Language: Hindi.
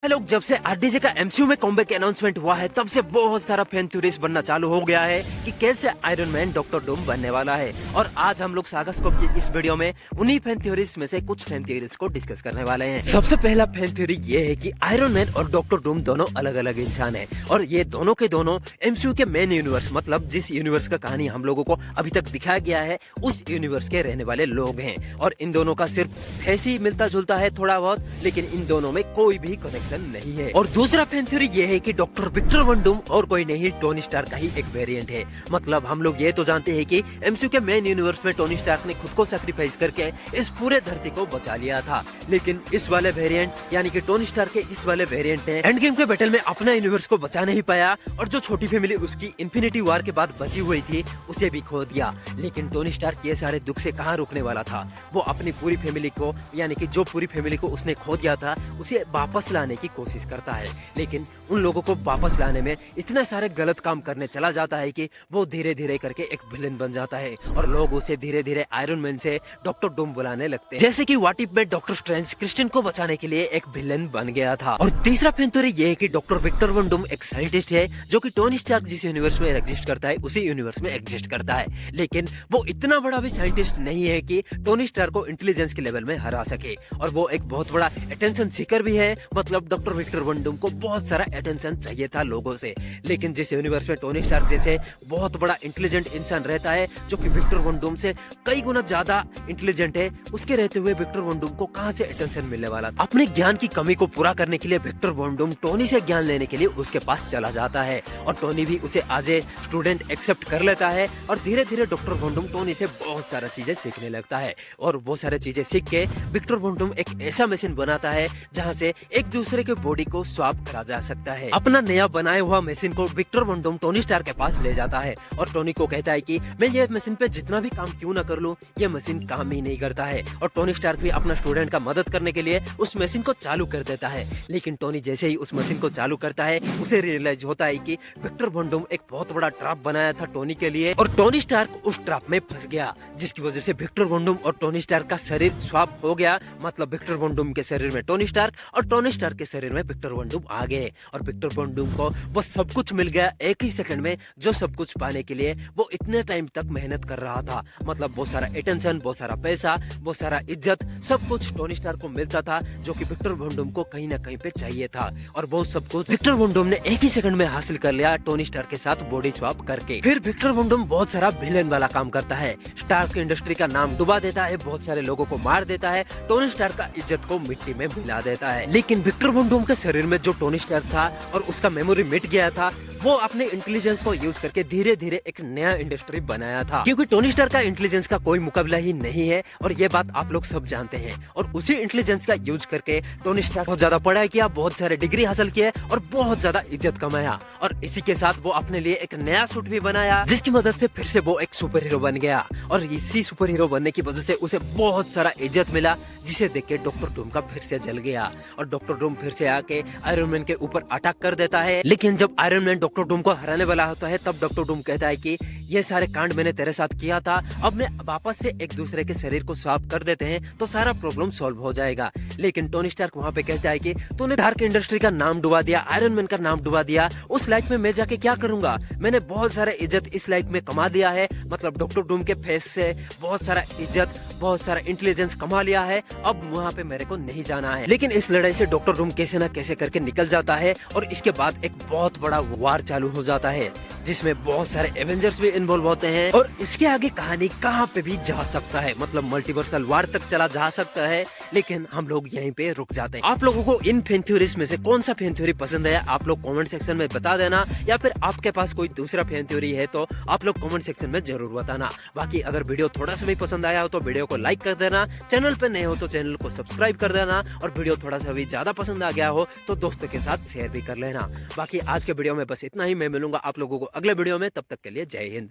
लोग जब से आरडीजे का एमसीयू में कॉमबैक अनाउंसमेंट हुआ है तब से बहुत सारा फैन थ्योरीज बनना चालू हो गया है कि कैसे आयरन मैन डॉक्टर डूम बनने वाला है। और आज हम लोग सागा स्कोप की इस वीडियो में उन्हीं फैन थ्योरीज में से कुछ फैन थ्योरीज को डिस्कस करने वाले हैं। सबसे पहला फैन थ्योरी ये है कि आयरन मैन और डॉक्टर डूम दोनों अलग अलग इंसान है और ये दोनों के दोनों एमसीयू के मेन यूनिवर्स मतलब जिस यूनिवर्स का कहानी हम लोगों को अभी तक दिखाया गया है उस यूनिवर्स के रहने वाले लोग हैं। और इन दोनों का सिर्फ फेस ही मिलता जुलता है थोड़ा बहुत, लेकिन इन दोनों में कोई भी कनेक्शन नहीं है। और दूसरा फैन थ्योरी ये है कि डॉक्टर विक्टर वैन डूम और कोई नहीं टोनी स्टार्क का ही एक वेरिएंट है। मतलब हम लोग ये तो जानते हैं कि एमसीयू के मेन यूनिवर्स में टोनी स्टार्क ने खुद को सैक्रिफाइस करके इस पूरे धरती को बचा लिया था, लेकिन इस वाले वेरिएंट यानी कि टोनी स्टार्क के इस वाले वेरिएंट ने एंड गेम के बैटल में अपना यूनिवर्स को बचा नहीं पाया और जो छोटी फैमिली उसकी इन्फिनिटी वॉर के बाद बची हुई थी उसे भी खो दिया। लेकिन टोनी स्टार्क ये सारे दुख से कहां रुकने वाला था, वो अपनी पूरी फैमिली को यानी कि जो पूरी फैमिली को उसने खो दिया था उसे वापस लाने की कोशिश करता है। लेकिन उन लोगों को वापस लाने में इतने सारे गलत काम करने चला जाता है कि वो धीरे धीरे करके एक विलेन बन जाता है और लोग उसे धीरे धीरे आयरन मैन से डॉक्टर डूम बुलाने लगते हैं। जैसे कि व्हाट इफ में डॉक्टर स्ट्रेंज क्रिस्टियन को बचाने के लिए एक विलेन बन गया था। और तीसरा फैन थ्योरी ये है कि डॉक्टर विक्टर वैन डूम एक साइंटिस्ट है जो कि टोनी स्टार्क जिस यूनिवर्स में एग्जिस्ट करता है उसी यूनिवर्स में एग्जिस्ट करता है, लेकिन वो इतना बड़ा भी साइंटिस्ट नहीं है कि टोनी स्टार्क को इंटेलिजेंस के लेवल में हरा सके। और वो एक बहुत बड़ा अटेंशन सीकर भी है, मतलब डॉक्टर विक्टर वैन डूम को बहुत सारा अटेंशन चाहिए था लोगों से। लेकिन जिस यूनिवर्स में टोनी स्टार्क जैसे बहुत बड़ा इंटेलिजेंट इंसान रहता है जो कि विक्टर वैन डूम से कई गुना ज्यादा इंटेलिजेंट है, उसके रहते हुए विक्टर वैन डूम को कहां से अटेंशन मिलने वाला था। अपने ज्ञान की कमी को पूरा करने के लिए विक्टर वैन डूम टोनी से ज्ञान लेने के लिए उसके पास चला जाता है और टोनी भी उसे एज ए स्टूडेंट एक्सेप्ट कर लेता है और धीरे धीरे डॉक्टर वैन डूम टोनी से बहुत सारा चीजें सीखने लगता है। और वो सारे चीजें सीख के विक्टर वैन डूम एक ऐसा मशीन बनाता है जहां से एक दूसरे के बॉडी को स्वैप करा जा सकता है। अपना नया बनाया हुआ मशीन को Victor Van Doom Tony Stark के पास ले जाता है और टोनी को कहता है कि मैं ये मशीन पे जितना भी काम क्यों ना कर लूं, ये मशीन काम ही नहीं करता है। और टोनी स्टार्क भी अपना स्टूडेंट का मदद करने के लिए उस मशीन को चालू कर देता है। लेकिन टोनी जैसे ही उस मशीन को चालू करता है उसे रियलाइज होता है कि विक्टर वैन डूम एक बहुत बड़ा ट्रैप बनाया था टोनी के लिए और टोनी स्टार्क उस ट्रैप में फंस गया, जिसकी वजह से विक्टर वैन डूम और टोनी स्टार्क का शरीर स्वैप हो गया। मतलब विक्टर वैन डूम के शरीर में टोनी स्टार्क और टोनी स्टार्क के शरीर में विक्टर वैन डूम आ गए और विक्टर वैन डूम को वो सब कुछ मिल गया एक ही सेकंड में, जो सब कुछ पाने के लिए वो इतने टाइम तक मेहनत कर रहा था। मतलब बहुत सारा अटेंशन, बहुत सारा पैसा, बहुत सारा इज्जत, सब कुछ टोनी स्टार्क को मिलता था जो कि विक्टर वैन डूम को कहीं ना कहीं पे चाहिए था। और वो सब कुछ विक्टर वैन डूम ने एक ही सेकंड में हासिल कर लिया टोनी स्टार्क के साथ बॉडी स्वैप करके। फिर विक्टर वैन डूम बहुत सारा विलेन वाला काम करता है, स्टार्क इंडस्ट्री का नाम डुबा देता है, बहुत सारे लोगों को मार देता है, टोनी स्टार्क का इज्जत को मिट्टी में मिला देता है। लेकिन विक्टर वैन डूम के शरीर में जो टोनी स्टार्क था और उसका मेमोरी मिट गया था, वो अपने इंटेलिजेंस को यूज करके धीरे धीरे एक नया इंडस्ट्री बनाया था, क्योंकि टोनी स्टार्क का इंटेलिजेंस का कोई मुकाबला ही नहीं है और ये बात आप लोग सब जानते हैं। और उसी इंटेलिजेंस का यूज करके टोनी स्टार्क बहुत ज्यादा पढ़ाई किया, बहुत सारे डिग्री हासिल किए और बहुत ज्यादा इज्जत कमाया। और इसी के साथ वो अपने लिए एक नया सूट भी बनाया जिसकी मदद से फिर से वो एक सुपर हीरो बन गया। और इसी सुपर हीरो बनने की वजह से उसे बहुत सारा इज्जत मिला, जिसे देख के डॉक्टर डूम का फिर से जल गया और डॉक्टर डूम फिर से आके आयरन मैन के ऊपर अटैक कर देता है। लेकिन जब आयरन मैन डॉक्टर डूम को हराने वाला होता है तब डॉक्टर डूम कहता है कि ये सारे कांड मैंने तेरे साथ किया था, अब मैं वापस से एक दूसरे के शरीर को स्वैप कर देते हैं तो सारा प्रॉब्लम सॉल्व हो जाएगा। लेकिन टोनी स्टार्क वहां पे कहता है कि तूने डार्क इंडस्ट्री का नाम डुबा दिया, आयरन मैन का नाम डुबा दिया, उस लाइफ में मैं जाके क्या करूंगा, मैंने बहुत सारा इज्जत इस लाइफ में कमा लिया है। मतलब डॉक्टर डूम के फेस से बहुत सारा इज्जत, बहुत सारा इंटेलिजेंस कमा लिया है, अब वहाँ पे मेरे को नहीं जाना है। लेकिन इस लड़ाई से डॉक्टर डूम कैसे ना कैसे करके निकल जाता है और इसके बाद एक बहुत बड़ा वार चालू हो जाता है जिसमें बहुत सारे एवेंजर्स भी इन्वॉल्व होते हैं और इसके आगे कहानी कहां पे भी जा सकता है, मतलब मल्टीवर्सल वार तक चला जा सकता है। लेकिन हम लोग यहीं पे रुक जाते हैं। आप लोगों को इन फैन थ्योरीज में से कौन सा फैन थ्योरी पसंद है आप लोग कमेंट सेक्शन में बता देना, या फिर आपके पास कोई दूसरा फैन थ्योरी है तो आप लोग कमेंट सेक्शन में जरूर बताना। बाकी अगर वीडियो थोड़ा सा भी पसंद आया हो तो वीडियो को लाइक कर देना, चैनल पे नए हो तो चैनल को सब्सक्राइब कर देना और वीडियो थोड़ा सा भी ज्यादा पसंद आ गया हो तो दोस्तों के साथ शेयर भी कर लेना। बाकी आज के वीडियो में बस इतना ही, मैं मिलूंगा आप लोगों को अगले वीडियो में, तब तक के लिए जय हिंद।